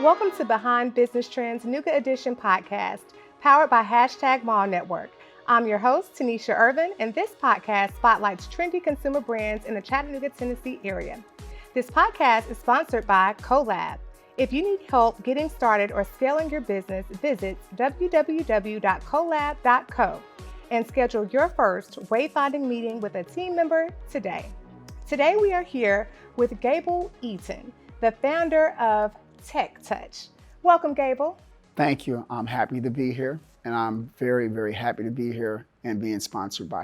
Welcome to Behind Business Trends Nuga Edition podcast, powered by #Mall Network. I'm your host, Tanisha Irvin, and this podcast spotlights trendy consumer brands in the Chattanooga, Tennessee area. This podcast is sponsored by Collab. If you need help getting started or scaling your business, visit www.collab.co and schedule your first wayfinding meeting with a team member today. Today we are here with Gable Eaton, the founder of TeqTouch. Welcome, Gable. Thank you. I'm happy to be here, and I'm very, very happy to be here and being sponsored by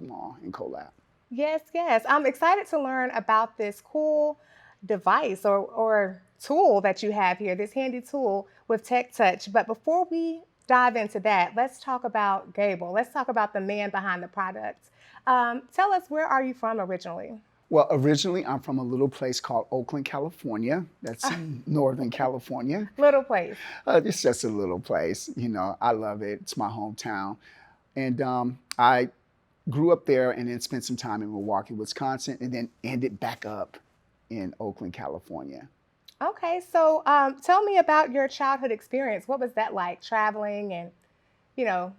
#Mall and Collab. Yes. I'm excited to learn about this cool device or tool that you have here, this handy tool with TeqTouch. But before we dive into that, let's talk about Gable. Let's talk about the man behind the product. Tell us, where are you from originally? Well, originally, I'm from a little place called Oakland, California. That's in Northern California. Little place. It's just a little place. You know, I love it. It's my hometown. And I grew up there and then spent some time in Milwaukee, Wisconsin, and then ended back up in Oakland, California. Okay, so tell me about your childhood experience. What was that like, traveling and, you know?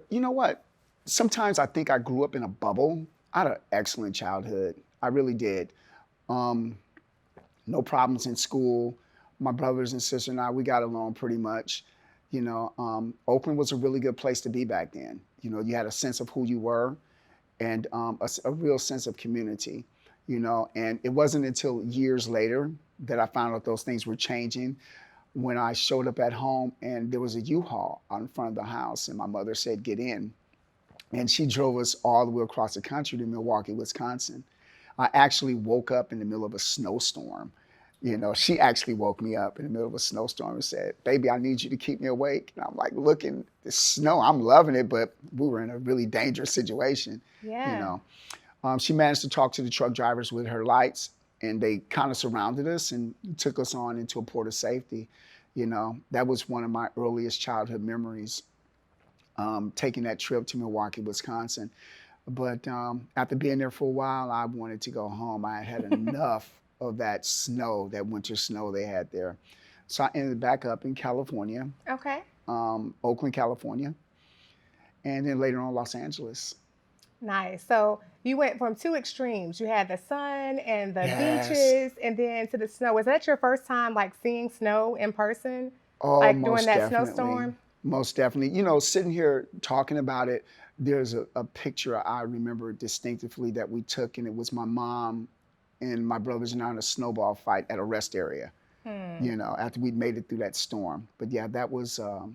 You know what? Sometimes I think I grew up in a bubble. I had an excellent childhood. I really did. No problems in school. My brothers and sister and I, we got along pretty much. You know, Oakland was a really good place to be back then. You know, you had a sense of who you were and a real sense of community, you know, and it wasn't until years later that I found out those things were changing when I showed up at home and there was a U-Haul out in front of the house and my mother said, "Get in." And she drove us all the way across the country to Milwaukee, Wisconsin. I actually woke up in the middle of a snowstorm. You know, she actually woke me up in the middle of a snowstorm and said, "Baby, I need you to keep me awake." And I'm like, looking, the snow, I'm loving it, but we were in a really dangerous situation. Yeah. You know, she managed to talk to the truck drivers with her lights, and they kind of surrounded us and took us on into a port of safety. You know, that was one of my earliest childhood memories. Taking that trip to Milwaukee, Wisconsin. But after being there for a while, I wanted to go home. I had enough of that snow, that winter snow they had there. So I ended back up in California, Okay. Oakland, California, and then later on Los Angeles. Nice. So you went from two extremes. You had the sun and the Yes. beaches and then to the snow. Was that your first time like seeing snow in person? Oh, Like during most that definitely. snowstorm? Most definitely. You know, sitting here talking about it, there's a picture I remember distinctively that we took, and it was my mom and my brothers and I in a snowball fight at a rest area, you know, after we'd made it through that storm. But yeah, that was a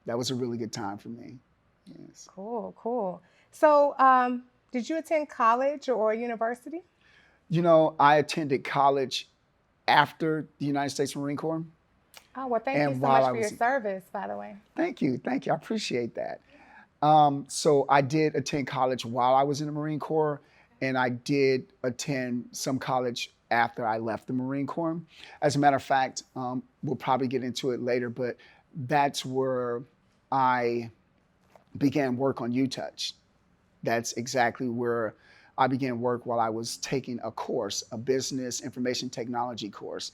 really good time for me. Yes. Cool. So did you attend college or university? You know, I attended college after the United States Marine Corps. Oh, well, thank you And so while much I for your was, service, by the way. thank you. I appreciate that. So I did attend college while I was in the Marine Corps, and I did attend some college after I left the Marine Corps. As a matter of fact, we'll probably get into it later, but that's where I began work on Utouch. That's exactly where I began work while I was taking a course, a business information technology course.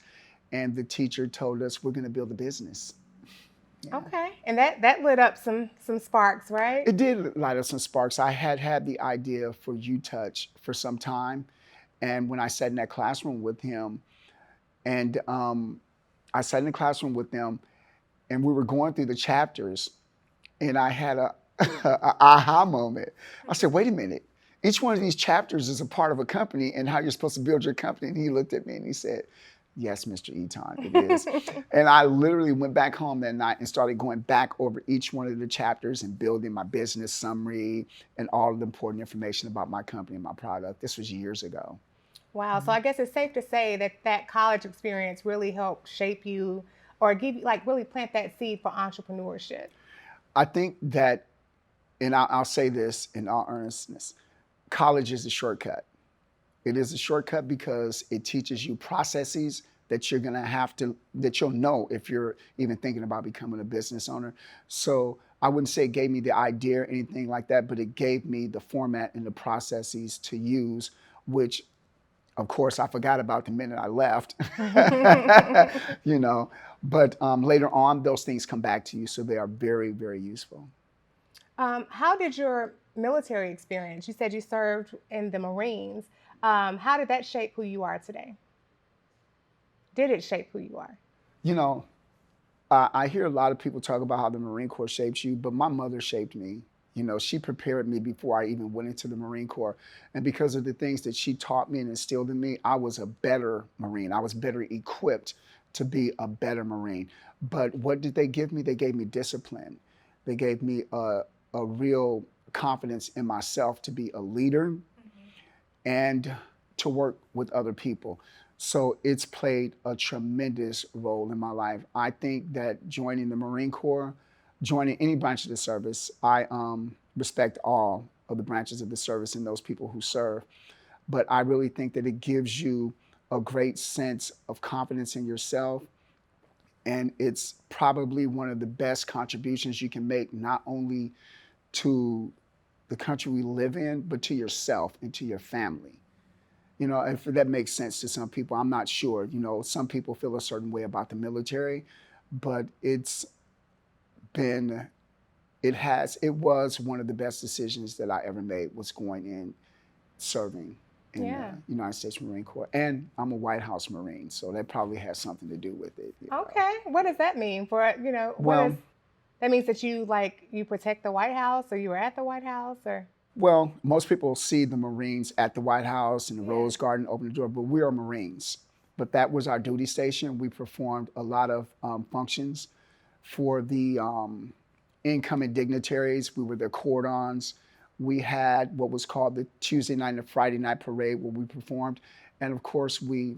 And the teacher told us we're going to build a business. Yeah. Okay. And that lit up some sparks, right? It did light up some sparks. I had the idea for Utouch for some time. And when I sat in that classroom with him, and I sat in the classroom with them, and we were going through the chapters, and I had a aha moment. I said, "Wait a minute. Each one of these chapters is a part of a company and how you're supposed to build your company." And he looked at me and he said, "Yes, Mr. Eaton, it is." And I literally went back home that night and started going back over each one of the chapters and building my business summary and all of the important information about my company and my product. This was years ago. Wow. So I guess it's safe to say that college experience really helped shape you or give you like really plant that seed for entrepreneurship. I think that, and I'll say this in all earnestness, college is a shortcut. It is a shortcut because it teaches you processes that you're gonna have to, that you'll know if you're even thinking about becoming a business owner. So I wouldn't say it gave me the idea or anything like that, but it gave me the format and the processes to use, which Of course, I forgot about the minute I left, you know, but later on, those things come back to you. So they are very, very useful. How did your military experience, you said you served in the Marines, how did that shape who you are today? Did it shape who you are? You know, I hear a lot of people talk about how the Marine Corps shapes you, but my mother shaped me. You know, she prepared me before I even went into the Marine Corps. And because of the things that she taught me and instilled in me, I was a better Marine. I was better equipped to be a better Marine. But what did they give me? They gave me discipline. They gave me a real confidence in myself to be a leader and to work with other people. So it's played a tremendous role in my life. I think that joining the Marine Corps, joining any branch of the service, I respect all of the branches of the service and those people who serve. But I really think that it gives you a great sense of confidence in yourself. And it's probably one of the best contributions you can make, not only to the country we live in, but to yourself and to your family. You know, if that makes sense to some people, I'm not sure. You know, some people feel a certain way about the military, but been, it was one of the best decisions that I ever made, was going in serving in Yeah. the United States Marine Corps. And I'm a White House Marine, so that probably has something to do with it. You know. Okay. What does that mean for, Well, that means that you protect the White House, or you were at the White House, or? Well, most people see the Marines at the White House and the Rose Garden, open the door, but we are Marines. But that was our duty station. We performed a lot of functions for the incoming dignitaries. We were their cordons. We had what was called the Tuesday night and Friday night parade where we performed. And of course, we,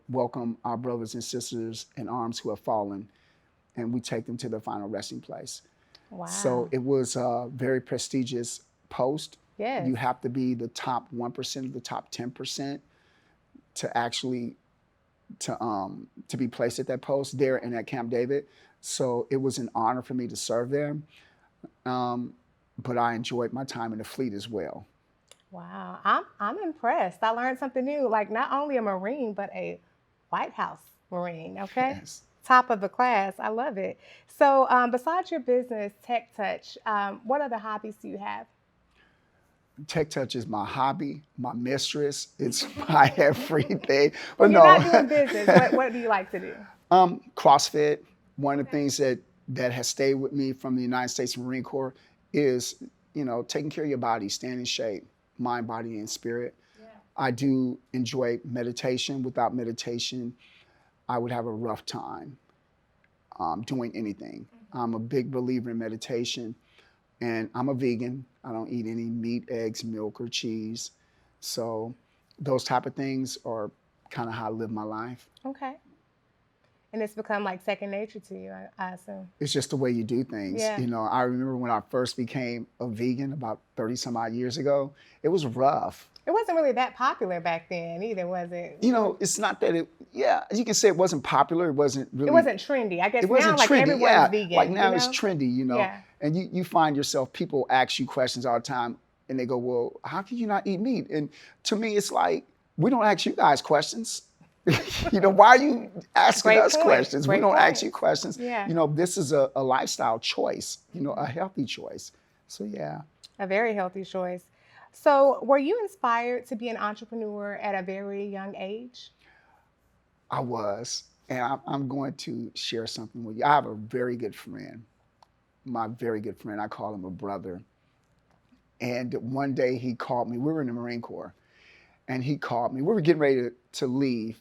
welcome our brothers and sisters in arms who have fallen, and we take them to their final resting place. Wow. So it was a very prestigious post. Yes. You have to be the top 1% of the top 10% to actually to be placed at that post there and at Camp David. So it was an honor for me to serve there. But I enjoyed my time in the fleet as well. Wow. I'm impressed. I learned something new, like not only a Marine, but a White House Marine. Okay. Yes. Top of the class. I love it. So besides your business, TeqTouch, what other hobbies do you have? TeqTouch is my hobby, my mistress. It's my everything. When But you're no. not doing business, what do you like to do? CrossFit. One of the things that has stayed with me from the United States Marine Corps is, taking care of your body, staying in shape, mind, body, and spirit. Yeah. I do enjoy meditation. Without meditation, I would have a rough time doing anything. Mm-hmm. I'm a big believer in meditation, and I'm a vegan. I don't eat any meat, eggs, milk, or cheese. So those type of things are kind of how I live my life. Okay. And it's become like second nature to you, I assume. It's just the way you do things. Yeah. I remember when I first became a vegan about 30 some odd years ago, it was rough. It wasn't really that popular back then either, was it? It's not that you can say it wasn't popular. It wasn't really. It wasn't trendy. I guess it wasn't now, like trendy. everyone's vegan. Like now it's trendy, Yeah. And you find yourself, people ask you questions all the time and they go, well, how can you not eat meat? And to me, it's like, we don't ask you guys questions. Why are you asking us questions? We don't ask you questions. Yeah. This is a lifestyle choice, a healthy choice. So, yeah. A very healthy choice. So were you inspired to be an entrepreneur at a very young age? I was. And I'm going to share something with you. I have a very good friend, my very good friend. I call him a brother. And one day he called me. We were in the Marine Corps. And he called me. We were getting ready to leave.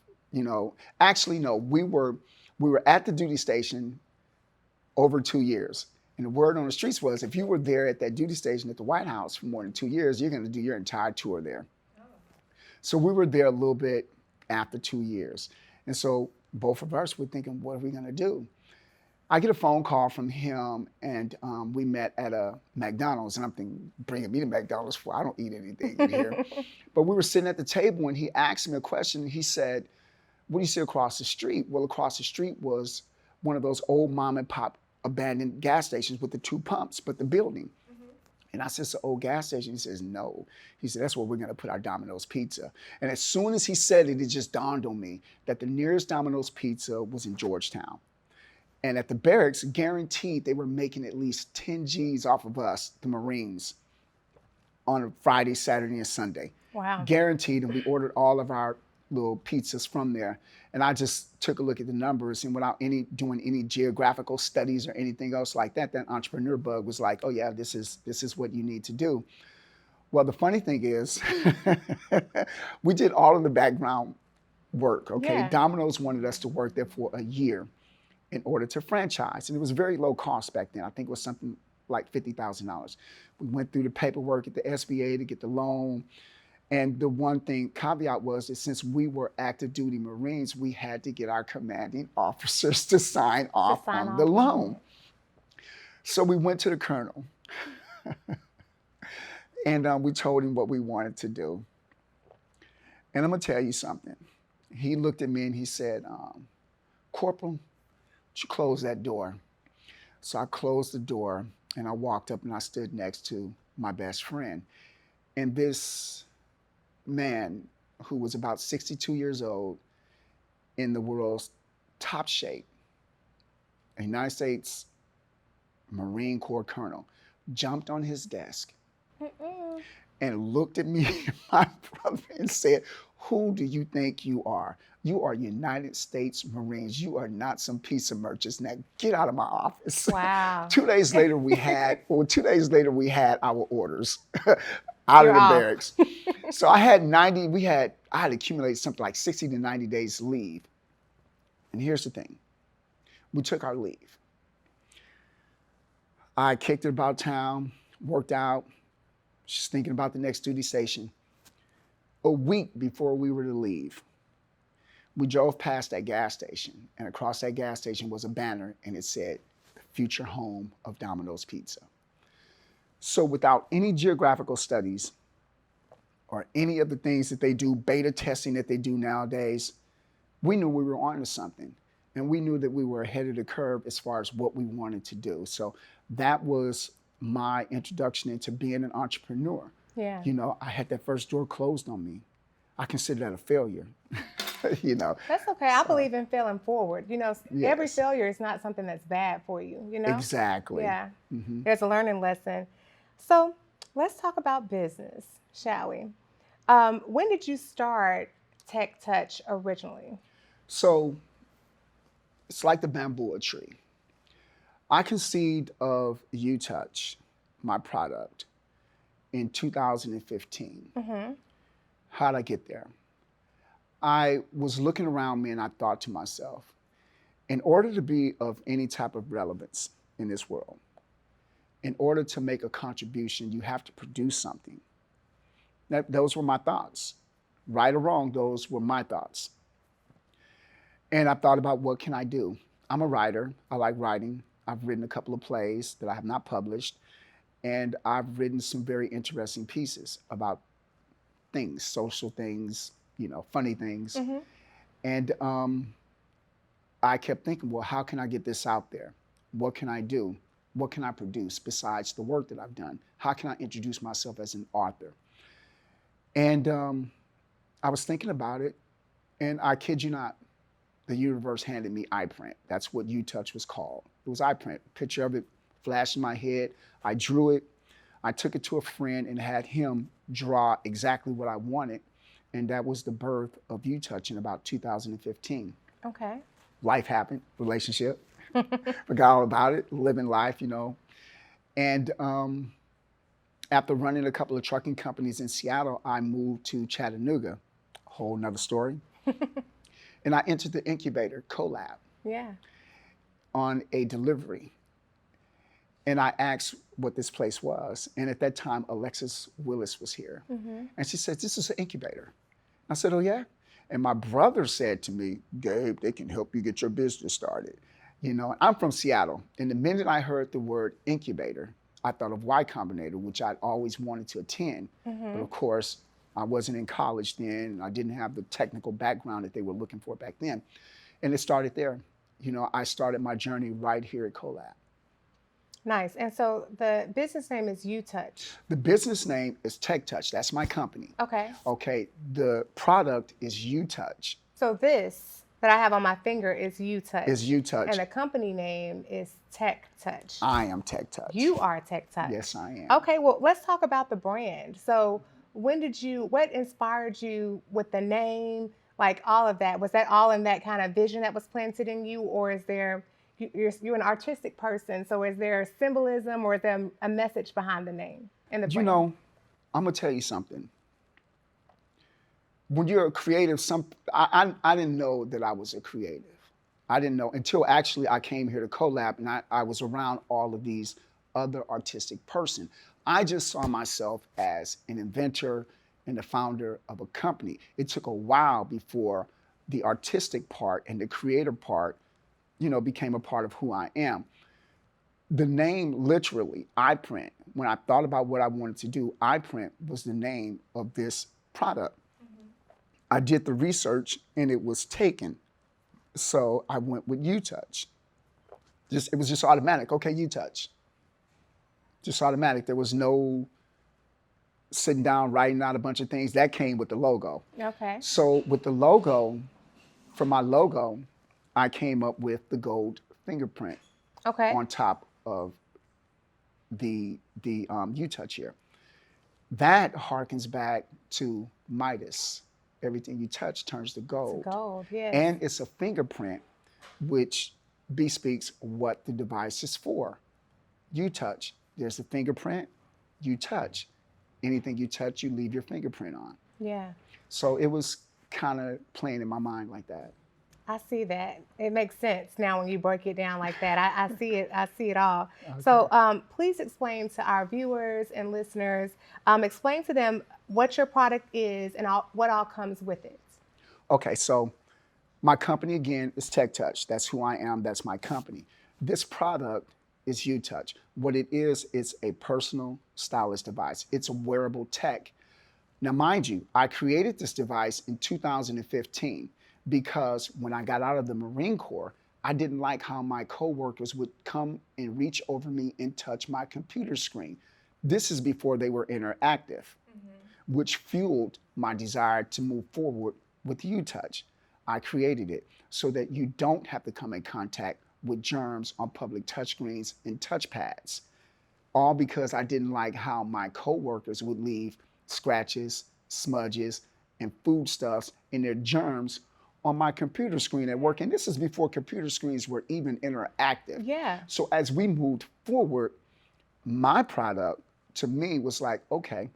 Actually, no, we were at the duty station over 2 years. And the word on the streets was, if you were there at that duty station at the White House for more than 2 years, you're going to do your entire tour there. Oh. So we were there a little bit after 2 years. And so both of us were thinking, what are we going to do? I get a phone call from him, and we met at a McDonald's. And I'm thinking, bringing me to McDonald's I don't eat anything in here. But we were sitting at the table, and he asked me a question. And he said, what do you see across the street? Well, across the street was one of those old mom and pop abandoned gas stations with the 2 pumps, but the building. Mm-hmm. And I said, it's an old gas station. He says, no. He said, that's where we're going to put our Domino's pizza. And as soon as he said it, it just dawned on me that the nearest Domino's pizza was in Georgetown. And at the barracks, guaranteed they were making at least 10 G's off of us, the Marines, on a Friday, Saturday, and Sunday. Wow. Guaranteed. And we ordered all of our little pizzas from there. And I just took a look at the numbers, and without doing any geographical studies or anything else like that, that entrepreneur bug was like, oh yeah, this is what you need to do. Well, the funny thing is, we did all of the background work, okay? Yeah. Domino's wanted us to work there for a year in order to franchise. And it was very low cost back then. I think it was something like $50,000. We went through the paperwork at the SBA to get the loan. And the one thing, caveat was that since we were active duty Marines, we had to get our commanding officers to sign off on the loan. So we went to the colonel and we told him what we wanted to do. And I'm gonna tell you something. He looked at me and he said, Corporal, would you close that door? So I closed the door and I walked up and I stood next to my best friend. And this man who was about 62 years old, in the world's top shape, a United States Marine Corps colonel, jumped on his desk and looked at me and my brother and said, who do you think you are? You are United States Marines. You are not some piece of merchants. Now get out of my office. Wow. 2 days later we had our orders out of the barracks. So I had accumulated something like 60 to 90 days leave. And here's the thing. We took our leave. I kicked it about town, worked out, just thinking about the next duty station. A week before we were to leave, we drove past that gas station, and across that gas station was a banner, and it said, the future home of Domino's Pizza. So without any geographical studies or any of the things that they do, beta testing that they do nowadays, we knew we were onto something. And we knew that we were ahead of the curve as far as what we wanted to do. So that was my introduction into being an entrepreneur. Yeah. You know, I had that first door closed on me. I consider that a failure. You know. That's okay. I believe in failing forward. You know, Yes. every failure is not something that's bad for you, you know? Exactly. Yeah. Mm-hmm. There's a learning lesson. So let's talk about business, shall we? When did you start TeqTouch originally? So it's like the bamboo tree. I conceived of Utouch, my product, in 2015. Mm-hmm. How'd I get there? I was looking around me and I thought to myself, in order to be of any type of relevance in this world, in order to make a contribution, you have to produce something. Those were my thoughts. Right or wrong, those were my thoughts. And I thought about, what can I do? I'm a writer. I like writing. I've written a couple of plays that I have not published. And I've written some very interesting pieces about things, social things, you know, funny things. Mm-hmm. And I kept thinking, well, how can I get this out there? What can I do? What can I produce besides the work that I've done? How can I introduce myself as an author? And I was thinking about it, and I kid you not, the universe handed me iPrint. That's what Utouch was called. It was iPrint. Picture of it flashed in my head. I drew it. I took it to a friend and had him draw exactly what I wanted. And that was the birth of Utouch in about 2015. Okay. Life happened, relationship. Forgot all about it, living life, you know. And after running a couple of trucking companies in Seattle, I moved to Chattanooga, a whole nother story. And I entered the incubator, Collab, on a delivery. And I asked what this place was. And at that time, Alexis Willis was here. Mm-hmm. And she said, this is an incubator. I said, oh yeah? And my brother said to me, Gabe, they can help you get your business started. You know, I'm from Seattle. And the minute I heard the word incubator, I thought of Y Combinator, which I'd always wanted to attend. Mm-hmm. But of course, I wasn't in college then, and I didn't have the technical background that they were looking for back then. And it started there. You know, I started my journey right here at Collab. Nice. And so the business name is Utouch. The business name is TeqTouch. That's my company. Okay. Okay. The product is Utouch. So this that I have on my finger is Utouch. Is Utouch. And the company name is TeqTouch. I am TeqTouch. You are TeqTouch. Yes, I am. Okay, well, let's talk about the brand. So what inspired you with the name, like all of that? Was that all in that kind of vision that was planted in you, or is there, you're an artistic person, so is there symbolism or is there a message behind the name and the brand? You know, I'm going to tell you something. When you're a creative, I didn't know that I was a creative. I didn't know until actually I came here to collab and I was around all of these other artistic person. I just saw myself as an inventor and the founder of a company. It took a while before the artistic part and the creative part, you know, became a part of who I am. The name literally, iPrint, when I thought about what I wanted to do, iPrint was the name of this product. I did the research and it was taken. So I went with Utouch. It was just automatic. Okay, Utouch. Just automatic. There was no sitting down, writing out a bunch of things. That came with the logo. Okay. So with the logo, for my logo, I came up with the gold fingerprint on top of the Utouch here. That harkens back to Midas. Everything you touch turns to gold. It's gold, yeah. And it's a fingerprint, which bespeaks what the device is for. Utouch. There's a fingerprint, you touch. Anything you touch, you leave your fingerprint on. Yeah. So it was kind of playing in my mind like that. I see that. It makes sense now when you break it down like that. I see it. I see it all. Okay. So please explain to our viewers and listeners, explain to them what your product is and what all comes with it. Okay, so my company, again, is TeqTouch. That's who I am. That's my company. This product is Utouch. What it is, it's a personal stylus device. It's a wearable tech. Now, mind you, I created this device in 2015 because when I got out of the Marine Corps, I didn't like how my coworkers would come and reach over me and touch my computer screen. This is before they were interactive, which fueled my desire to move forward with Utouch. I created it so that you don't have to come in contact with germs on public touchscreens and touchpads, all because I didn't like how my coworkers would leave scratches, smudges, and foodstuffs and their germs on my computer screen at work. And this is before computer screens were even interactive. Yeah. So as we moved forward, my product to me was like, okay,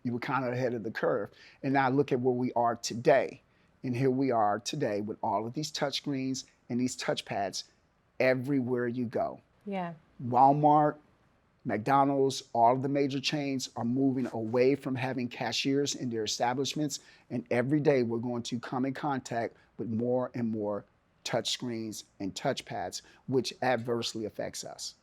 you were kind of ahead of the curve. And now look at where we are today. And here we are today with all of these touchscreens and these touchpads everywhere you go. Yeah. Walmart, McDonald's, all of the major chains are moving away from having cashiers in their establishments. And every day we're going to come in contact with more and more touchscreens and touchpads, which adversely affects us.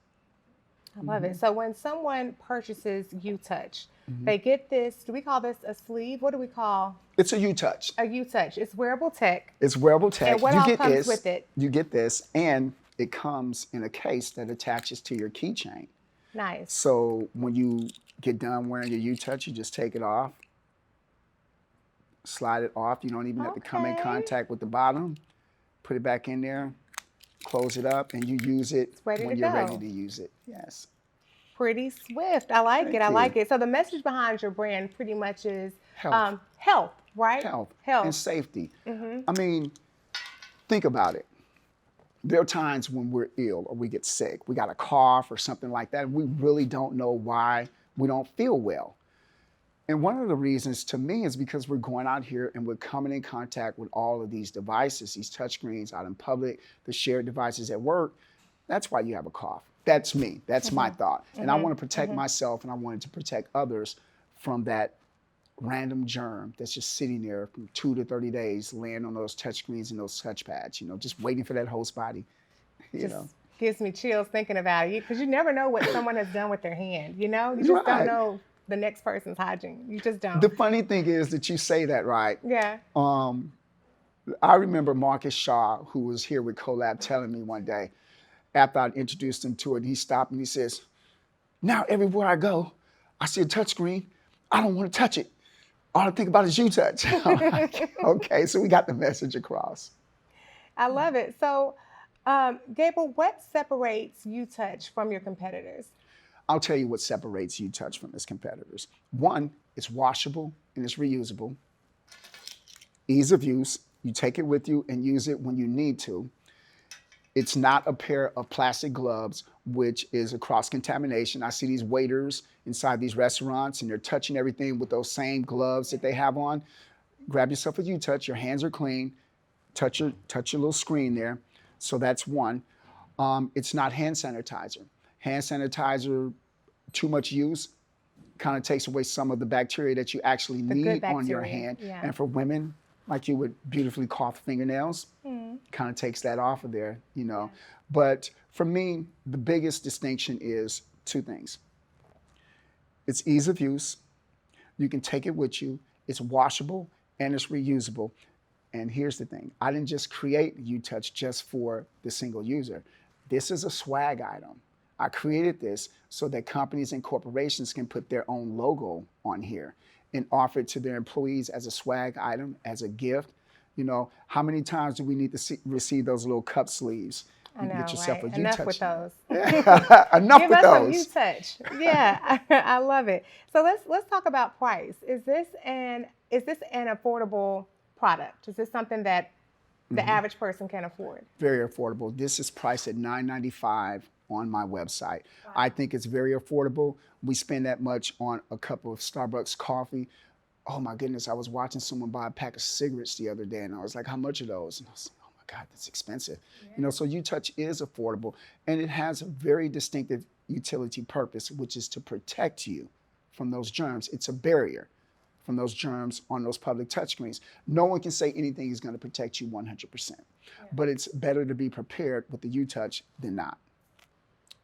I love it. So when someone purchases Utouch, they get this, do we call this a sleeve? What do we call? It's a Utouch. A Utouch. It's wearable tech. It's wearable tech. And what all comes with it? You get this, and it comes in a case that attaches to your keychain. Nice. So when you get done wearing your Utouch, you just take it off, slide it off. You don't even have to come in contact with the bottom. Put it back in there, close it up, and you use it when you're ready to use it. Yes. Pretty swift. I like it. I like it. So the message behind your brand pretty much is health, right? Health and safety. I mean, think about it. There are times when we're ill or we get sick. We got a cough or something like that, and we really don't know why we don't feel well. And one of the reasons to me is because we're going out here and we're coming in contact with all of these devices, these touchscreens out in public, the shared devices at work. That's why you have a cough. That's me. That's my thought. And I want to protect myself, and I wanted to protect others from that random germ that's just sitting there from 2 to 30 days laying on those touchscreens and those touchpads, you know, just waiting for that host body, you know. Gives me chills thinking about it, because you never know what someone has done with their hand, you know? You just don't know the next person's hygiene. You just don't. The funny thing is that you say that, right? Yeah. I remember Marcus Shaw, who was here with Collab, telling me one day, After I introduced him to it, he stopped and he says, now everywhere I go, I see a touchscreen. I don't want to touch it. All I think about is Utouch. I'm like, okay, so we got the message across. I love it. So, Gable, what separates Utouch from your competitors? I'll tell you what separates Utouch from its competitors. One, it's washable and it's reusable. Ease of use. You take it with you and use it when you need to. It's not a pair of plastic gloves, which is a cross-contamination. I see these waiters inside these restaurants and they're touching everything with those same gloves that they have on. Grab yourself a Utouch, your hands are clean, touch your little screen there. So that's one. It's not hand sanitizer. Hand sanitizer, too much use, kind of takes away some of the bacteria that you actually need on your hand. Yeah. And for women, like you with beautifully coiffed fingernails, kind of takes that off of there, you know. Yeah. But for me, the biggest distinction is two things. It's ease of use. You can take it with you. It's washable and it's reusable. And here's the thing. I didn't just create Utouch just for the single user. This is a swag item. I created this so that companies and corporations can put their own logo on here and offer it to their employees as a swag item, as a gift. You know, how many times do we need to receive those little cup sleeves? I know, get yourself right? a Enough Utouch. with those. Enough Give with us those. some Utouch. Yeah, I love it. So let's talk about price. Is this an affordable product? Is this something that the average person can afford? Very affordable. This is priced at $9.95 on my website. Wow. I think it's very affordable. We spend that much on a cup of Starbucks coffee. Oh my goodness, I was watching someone buy a pack of cigarettes the other day and I was like, how much are those? And I was like, oh my God, that's expensive. Yeah. You know, so Utouch is affordable and it has a very distinctive utility purpose, which is to protect you from those germs. It's a barrier from those germs on those public touchscreens. No one can say anything is going to protect you 100%, but it's better to be prepared with the Utouch than not.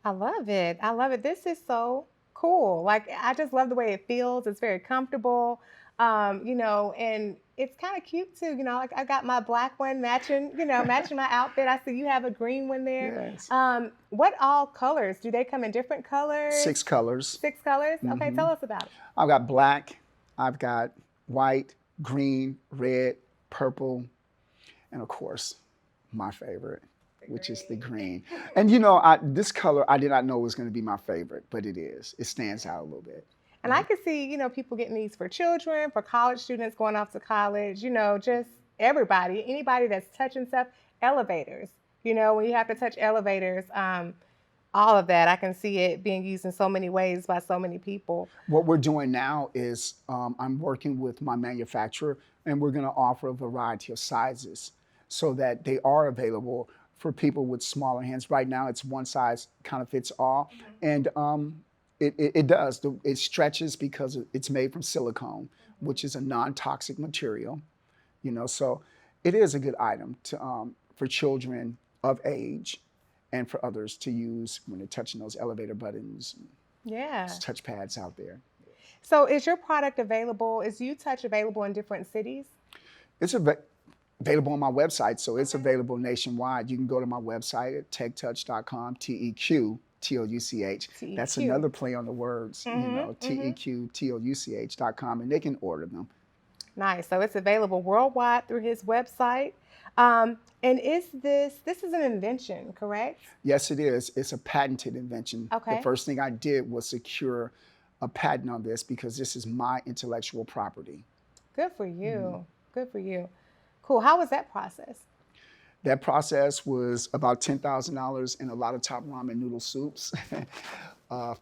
I love it. I love it. This is so cool. Like, I just love the way it feels. It's very comfortable, you know, and it's kind of cute too. You know, like I got my black one matching, you know, matching my outfit. I see you have a green one there. Yes. What all colors? Do they come in different colors? 6 colors. 6 colors? Okay, tell us about it. I've got black, I've got white, green, red, purple, and of course, my favorite, which is the green. And you know, this color, I did not know was going to be my favorite, but it is. It stands out a little bit. And I could see, you know, people getting these for children, for college students going off to college, you know, just everybody, anybody that's touching stuff, elevators. You know, when you have to touch elevators, all of that, I can see it being used in so many ways by so many people. What we're doing now is I'm working with my manufacturer and we're going to offer a variety of sizes so that they are available for people with smaller hands. Right now, it's one size kind of fits all. And it does. It stretches because it's made from silicone, which is a non-toxic material. You know, so it is a good item to, for children of age and for others to use when they're touching those elevator buttons. Yeah. Touch pads out there. So is your product available? Is Utouch available in different cities? It's available on my website, so it's available nationwide. You can go to my website at TeqTouch.com, TeqTouch. That's another play on the words, you know, TeqTouch.com, and they can order them. Nice. So it's available worldwide through his website. And is this is an invention, correct? Yes, it is. It's a patented invention. Okay. The first thing I did was secure a patent on this because this is my intellectual property. Good for you. Good for you. Cool. How was that process? That process was about $10,000 and a lot of top ramen noodle soups.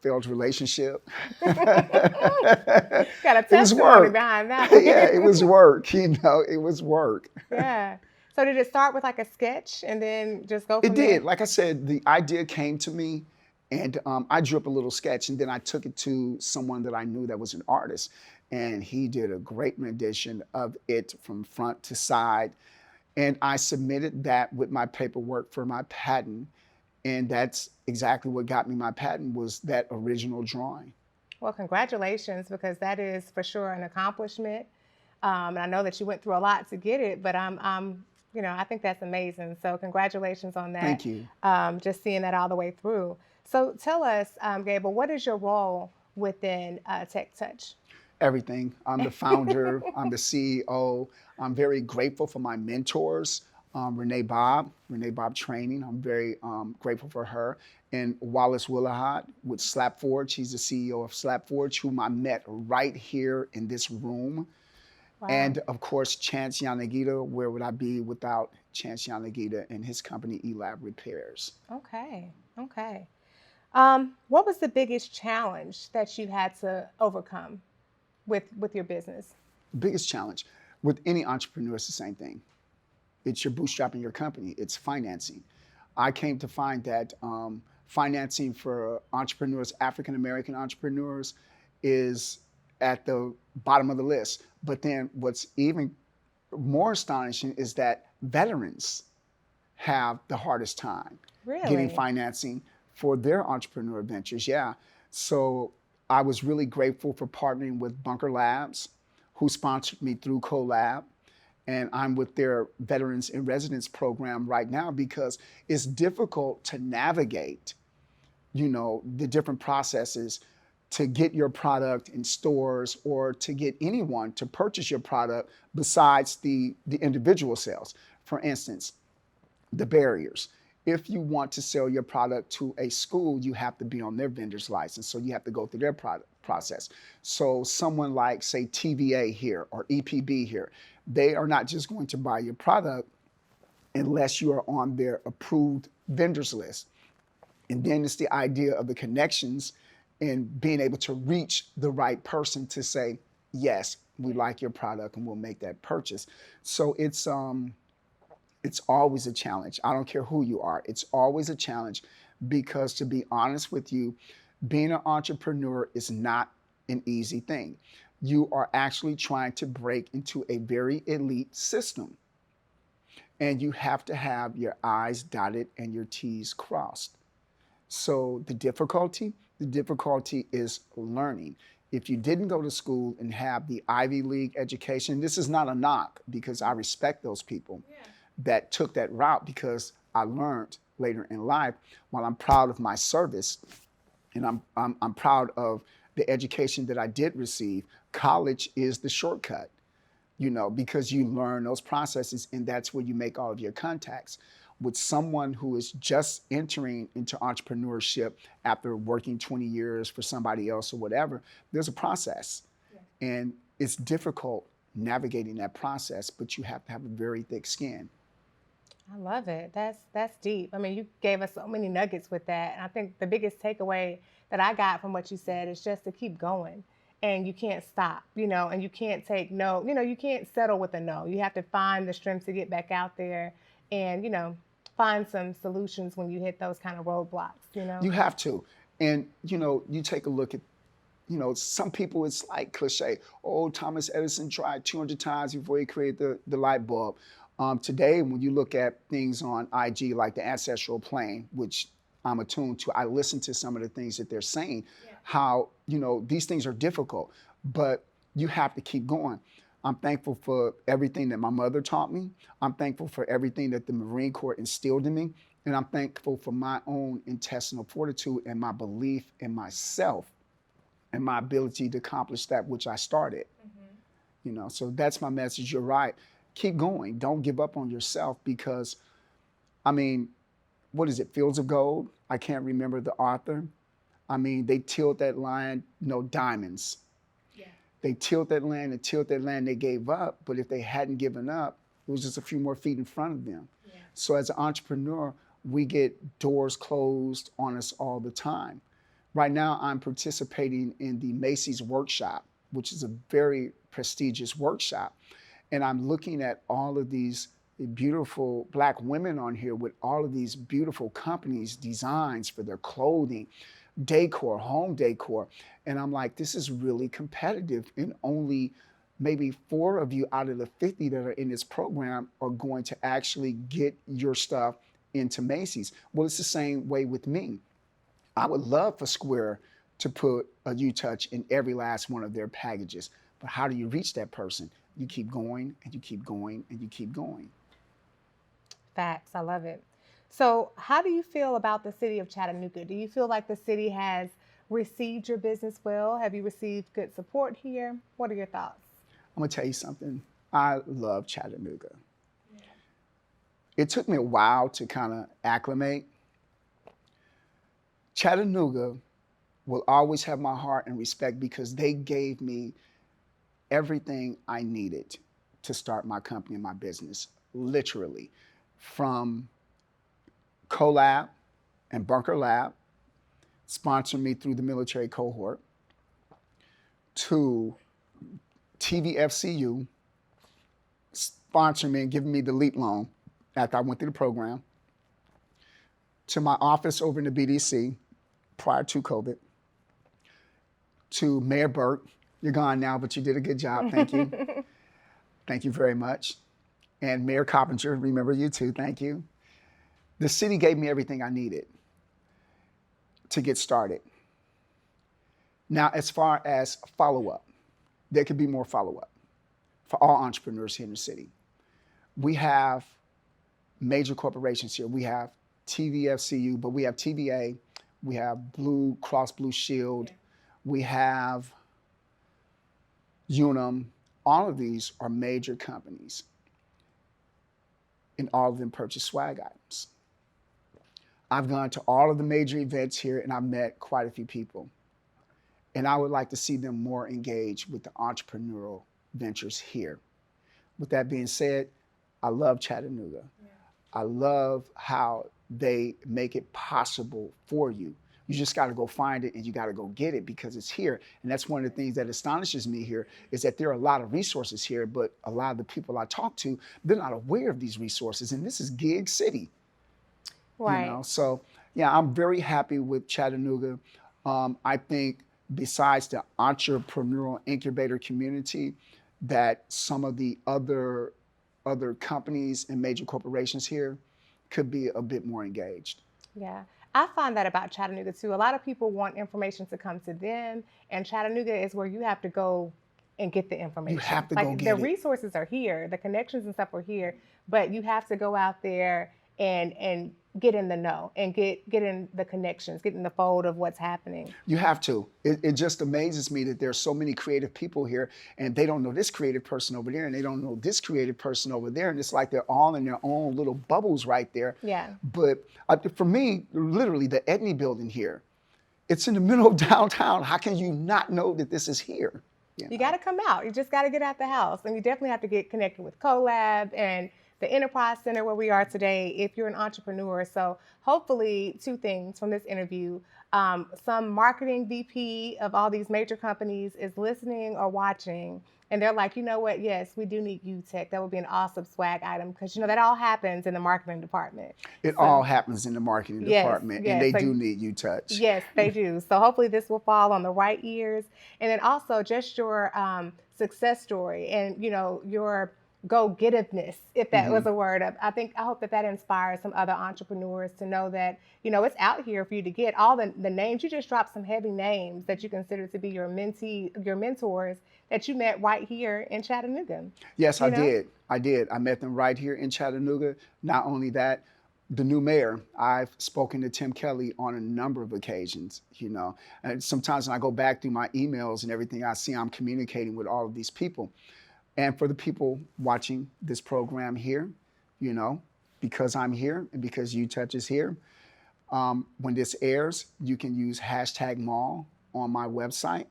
Failed relationship. Got a testimony behind that. Yeah, it was work. You know, it was work. Yeah. So did it start with like a sketch and then just go from there? It did. Like I said, the idea came to me and I drew up a little sketch and then I took it to someone that I knew that was an artist. And he did a great rendition of it from front to side. And I submitted that with my paperwork for my patent. And that's exactly what got me my patent, was that original drawing. Well, congratulations, because that is for sure an accomplishment. And I know that you went through a lot to get it, but I'm I think that's amazing. So congratulations on that. Thank you. Just seeing that all the way through. So tell us, Gable, what is your role within TeqTouch? Everything. I'm the founder, I'm the CEO. I'm very grateful for my mentors, Renee Bob Training. I'm very grateful for her. And Wallace Willahot with Slapforge. He's the CEO of Slapforge, whom I met right here in this room. Wow. And of course, Chance Yanagita. Where would I be without Chance Yanagita and his company, eLab Repairs? Okay. Okay. What was the biggest challenge that you had to overcome with your business? Biggest challenge with any entrepreneur is the same thing. It's your bootstrapping your company. It's financing. I came to find that financing for entrepreneurs, African American entrepreneurs, is at the bottom of the list. But then what's even more astonishing is that veterans have the hardest time getting Really? financing for their entrepreneur ventures. Yeah. So I was really grateful for partnering with Bunker Labs, who sponsored me through CoLab. And I'm with their Veterans in Residence program right now because it's difficult to navigate, the different processes to get your product in stores or to get anyone to purchase your product besides the individual sales. For instance, the barriers. If you want to sell your product to a school, you have to be on their vendor's license. So you have to go through their product process. So someone like, say, TVA here or EPB here, they are not just going to buy your product unless you are on their approved vendors list. And then it's the idea of the connections and being able to reach the right person to say, yes, we like your product and we'll make that purchase. So it's always a challenge. I don't care who you are. It's always a challenge because, to be honest with you, being an entrepreneur is not an easy thing. You are actually trying to break into a very elite system, and you have to have your I's dotted and your T's crossed. So the difficulty is learning. If you didn't go to school and have the Ivy League education, this is not a knock because I respect those people that took that route because I learned later in life. While I'm proud of my service and I'm proud of the education that I did receive, college is the shortcut, because you learn those processes and that's where you make all of your contacts. With someone who is just entering into entrepreneurship after working 20 years for somebody else or whatever, there's a process. And it's difficult navigating that process, but you have to have a very thick skin. I love it. That's deep. I mean, you gave us so many nuggets with that. And I think the biggest takeaway that I got from what you said is just to keep going. And you can't stop, and you can't take no, you can't settle with a no. You have to find the strength to get back out there and, find some solutions when you hit those kind of roadblocks. You have to. And, you take a look at, some people, it's like cliche. Oh, Thomas Edison tried 200 times before he created the light bulb. Today, when you look at things on IG like the ancestral plane, which I'm attuned to, I listen to some of the things that they're saying, how, these things are difficult, but you have to keep going. I'm thankful for everything that my mother taught me. I'm thankful for everything that the Marine Corps instilled in me. And I'm thankful for my own intestinal fortitude and my belief in myself and my ability to accomplish that which I started. So that's my message. You're right. Keep going. Don't give up on yourself because, what is it? Fields of Gold? I can't remember the author. They tilled that land, diamonds. They tilled that land and tilled that land. They gave up, but if they hadn't given up, it was just a few more feet in front of them. So as an entrepreneur, we get doors closed on us all the time. Right now, I'm participating in the Macy's workshop, which is a very prestigious workshop. And I'm looking at all of these beautiful Black women on here with all of these beautiful companies, designs for their clothing, decor, home decor. And I'm like, this is really competitive. And only maybe 4 of you out of the 50 that are in this program are going to actually get your stuff into Macy's. Well, it's the same way with me. I would love for Square to put a Utouch in every last one of their packages. But how do you reach that person? You keep going and you keep going and you keep going. Facts. I love it. So, how do you feel about the city of Chattanooga? Do you feel like the city has received your business well? Have you received good support here? What are your thoughts? I'm gonna tell you something. I love Chattanooga. It took me a while to kind of acclimate. Chattanooga will always have my heart and respect because they gave me everything I needed to start my company and my business, literally, from CoLab and Bunker Lab, sponsored me through the military cohort, to TVFCU, sponsoring me and giving me the LEAP loan after I went through the program, to my office over in the BDC prior to COVID, to Mayor Burke. You're gone now, but you did a good job. Thank you. Thank you very much. And Mayor Coppinger, remember you too. Thank you. The city gave me everything I needed to get started. Now, as far as follow-up, there could be more follow-up for all entrepreneurs here in the city. We have major corporations here. We have TVFCU, but we have TVA, we have Blue Cross Blue Shield, we have Unum. All of these are major companies, and all of them purchase swag items. I've gone to all of the major events here, and I've met quite a few people. And I would like to see them more engaged with the entrepreneurial ventures here. With that being said, I love Chattanooga. Yeah. I love how they make it possible for you. You just got to go find it and you got to go get it because it's here. And that's one of the things that astonishes me here is that there are a lot of resources here, but a lot of the people I talk to, they're not aware of these resources. And this is Gig City. Right. You know? So, yeah, I'm very happy with Chattanooga. I think besides the entrepreneurial incubator community, that some of the other companies and major corporations here could be a bit more engaged. Yeah. I find that about Chattanooga too. A lot of people want information to come to them, and Chattanooga is where you have to go and get the information. You have to like, go get the it. resources are here, the connections and stuff are here, but you have to go out there and get in the know and get in the connections, get in the fold of what's happening. You have to. It just amazes me that there's so many creative people here and they don't know this creative person over there and they don't know this creative person over there. And it's like they're all in their own little bubbles right there. Yeah. But for me, literally the Edney building here, it's in the middle of downtown. How can you not know that this is here? You got to come out. You just got to get out the house. And you definitely have to get connected with CoLab and the Enterprise Center where we are today if you're an entrepreneur. So hopefully 2 things from this interview. Some marketing VP of all these major companies is listening or watching, and they're like, you know what, yes, we do need Utech. That would be an awesome swag item because, you know, that all happens in the marketing department. It all happens in the marketing department, and they do need Utouch. Yes, they do. So hopefully this will fall on the right ears. And then also just your success story and, you know, your go-getiveness, if that was a word. I hope that inspires some other entrepreneurs to know that, you know, it's out here for you to get. All the names, you just dropped some heavy names that you consider to be your mentors that you met right here in Chattanooga. Yes, I did. I met them right here in Chattanooga. Not only that, the new mayor, I've spoken to Tim Kelly on a number of occasions, you know. And sometimes when I go back through my emails and everything, I see I'm communicating with all of these people. And for the people watching this program here, you know, because I'm here and because Utouch is here, when this airs, you can use #mall on my website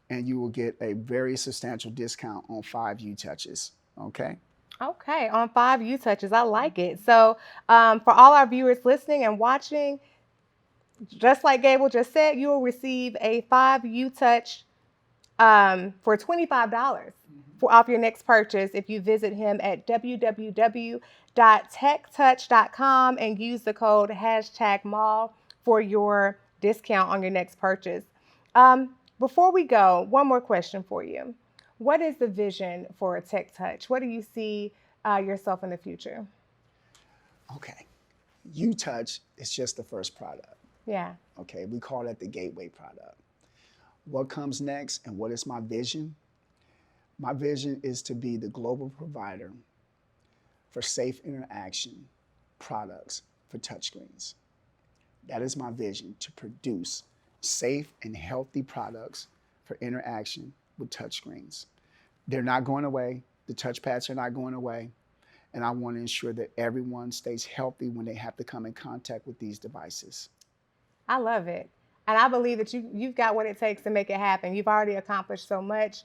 and you will get a very substantial discount on 5 Utouches, okay? Okay, on 5 Utouches, I like it. So for all our viewers listening and watching, just like Gable just said, you will receive a 5 Utouch for $25 off your next purchase if you visit him at www.teqtouch.com and use the code #mall for your discount on your next purchase. Before we go, one more question for you. What is the vision for TeqTouch? What do you see yourself in the future? Okay, Utouch is just the first product. Yeah. Okay, we call that the gateway product. What comes next and what is my vision? My vision is to be the global provider for safe interaction products for touchscreens. That is my vision, to produce safe and healthy products for interaction with touchscreens. They're not going away. The touchpads are not going away. And I want to ensure that everyone stays healthy when they have to come in contact with these devices. I love it. And I believe that you've got what it takes to make it happen. You've already accomplished so much.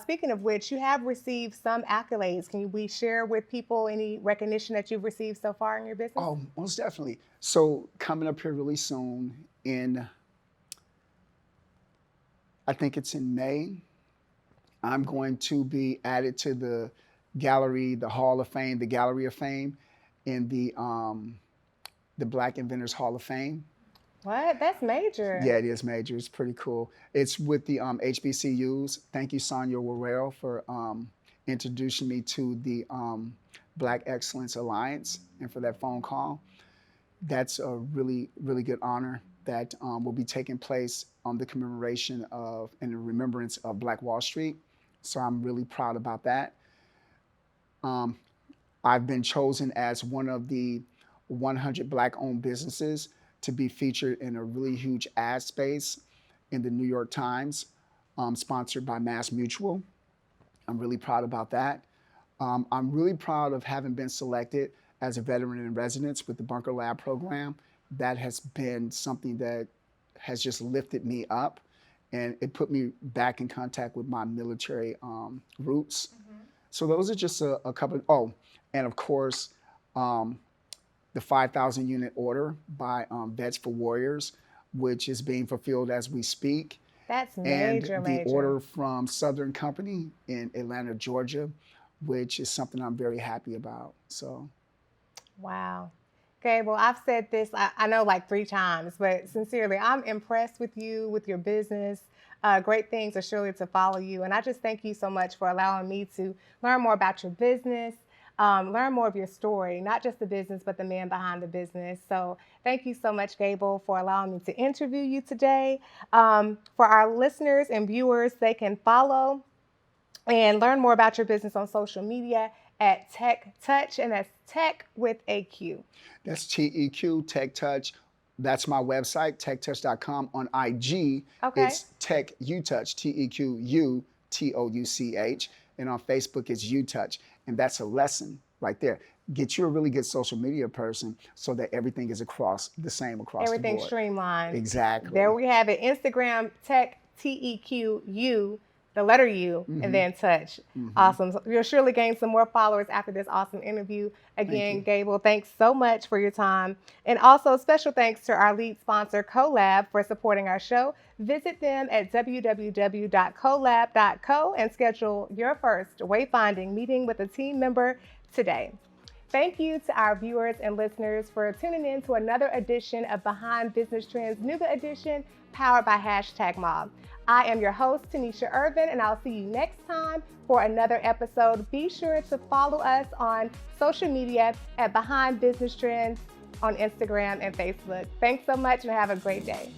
Speaking of which, you have received some accolades. Can we share with people any recognition that you've received so far in your business? Oh, most definitely. So coming up here really soon I think it's in May, I'm going to be added to the gallery, the Hall of Fame, the Gallery of Fame in the Black Inventors Hall of Fame. What? That's major. Yeah, it is major. It's pretty cool. It's with the HBCUs. Thank you, Sonia Warrell, for introducing me to the Black Excellence Alliance and for that phone call. That's a really, really good honor that will be taking place on the commemoration of and the remembrance of Black Wall Street. So I'm really proud about that. I've been chosen as one of the 100 Black-owned businesses to be featured in a really huge ad space in the New York Times, sponsored by Mass Mutual. I'm really proud about that. I'm really proud of having been selected as a veteran in residence with the Bunker Lab program. That has been something that has just lifted me up, and it put me back in contact with my military roots. Mm-hmm. So those are just a couple. Oh, and of course, the 5,000 unit order by Vets for Warriors, which is being fulfilled as we speak. That's major, and the order from Southern Company in Atlanta, Georgia, which is something I'm very happy about. So, wow. Okay, well, I've said this, I know like 3 times, but sincerely, I'm impressed with you, with your business. Great things are surely to follow you. And I just thank you so much for allowing me to learn more about your business, learn more of your story, not just the business, but the man behind the business. So thank you so much, Gable, for allowing me to interview you today. For our listeners and viewers, they can follow and learn more about your business on social media at TeqTouch, and that's tech with a Q. That's TEQ, TeqTouch. That's my website, TeqTouch.com. On IG, it's TeqUtouch, TeqUtouch. And on Facebook, it's Utouch. And that's a lesson right there. Get you a really good social media person so that everything is the same across the board. Everything's streamlined. Exactly. There we have it. Instagram, Tech, TEQU, the letter U, mm-hmm. and then Touch. Mm-hmm. Awesome. So you'll surely gain some more followers after this awesome interview. Again, Gable, thanks so much for your time. And also special thanks to our lead sponsor, Collab, for supporting our show. Visit them at www.collab.co and schedule your first wayfinding meeting with a team member today. Thank you to our viewers and listeners for tuning in to another edition of Behind Business Trends Nougat Edition, powered by #Mob. I am your host, Tanisha Irvin, and I'll see you next time for another episode. Be sure to follow us on social media at Behind Business Trends on Instagram and Facebook. Thanks so much and have a great day.